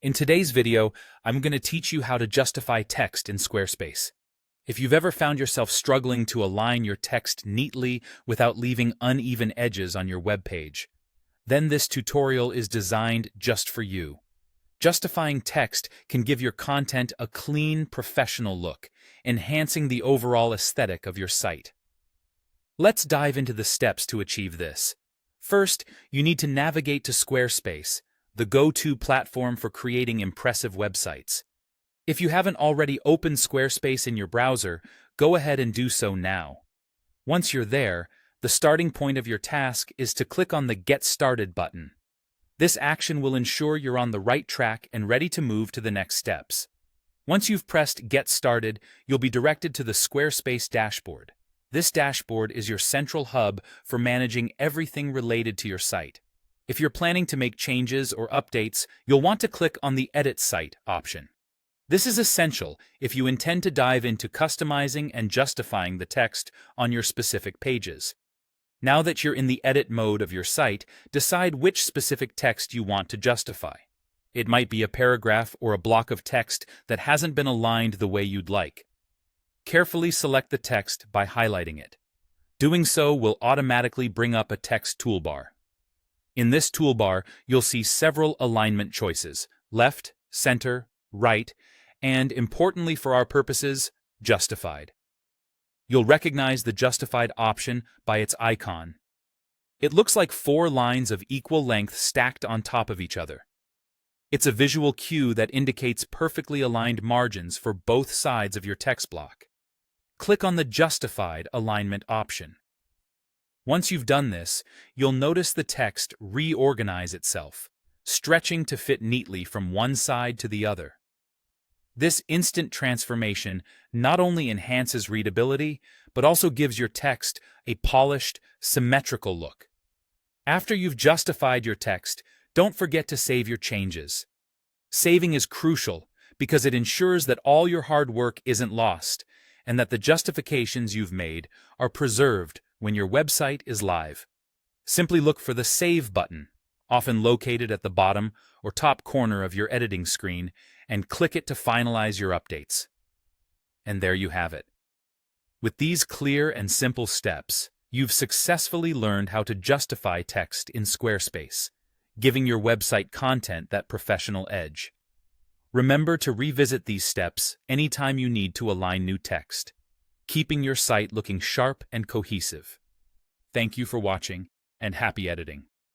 In today's video, I'm going to teach you how to justify text in Squarespace. If you've ever found yourself struggling to align your text neatly without leaving uneven edges on your web page, then this tutorial is designed just for you. Justifying text can give your content a clean, professional look, enhancing the overall aesthetic of your site. Let's dive into the steps to achieve this. First, you need to navigate to Squarespace, the go-to platform for creating impressive websites. If you haven't already opened Squarespace in your browser, go ahead and do so now. Once you're there, the starting point of your task is to click on the Get Started button. This action will ensure you're on the right track and ready to move to the next steps. Once you've pressed Get Started, you'll be directed to the Squarespace dashboard. This dashboard is your central hub for managing everything related to your site. If you're planning to make changes or updates, you'll want to click on the Edit Site option. This is essential if you intend to dive into customizing and justifying the text on your specific pages. Now that you're in the edit mode of your site, decide which specific text you want to justify. It might be a paragraph or a block of text that hasn't been aligned the way you'd like. Carefully select the text by highlighting it. Doing so will automatically bring up a text toolbar. In this toolbar, you'll see several alignment choices: left, center, right, and, importantly for our purposes, justified. You'll recognize the justified option by its icon. It looks like 4 lines of equal length stacked on top of each other. It's a visual cue that indicates perfectly aligned margins for both sides of your text block. Click on the Justified Alignment option. Once you've done this, you'll notice the text reorganize itself, stretching to fit neatly from one side to the other. This instant transformation not only enhances readability, but also gives your text a polished, symmetrical look. After you've justified your text, don't forget to save your changes. Saving is crucial because it ensures that all your hard work isn't lost and that the justifications you've made are preserved when your website is live. Simply look for the Save button, often located at the bottom or top corner of your editing screen, and click it to finalize your updates. And there you have it. With these clear and simple steps, you've successfully learned how to justify text in Squarespace, giving your website content that professional edge. Remember to revisit these steps anytime you need to align new text, keeping your site looking sharp and cohesive. Thank you for watching, and happy editing.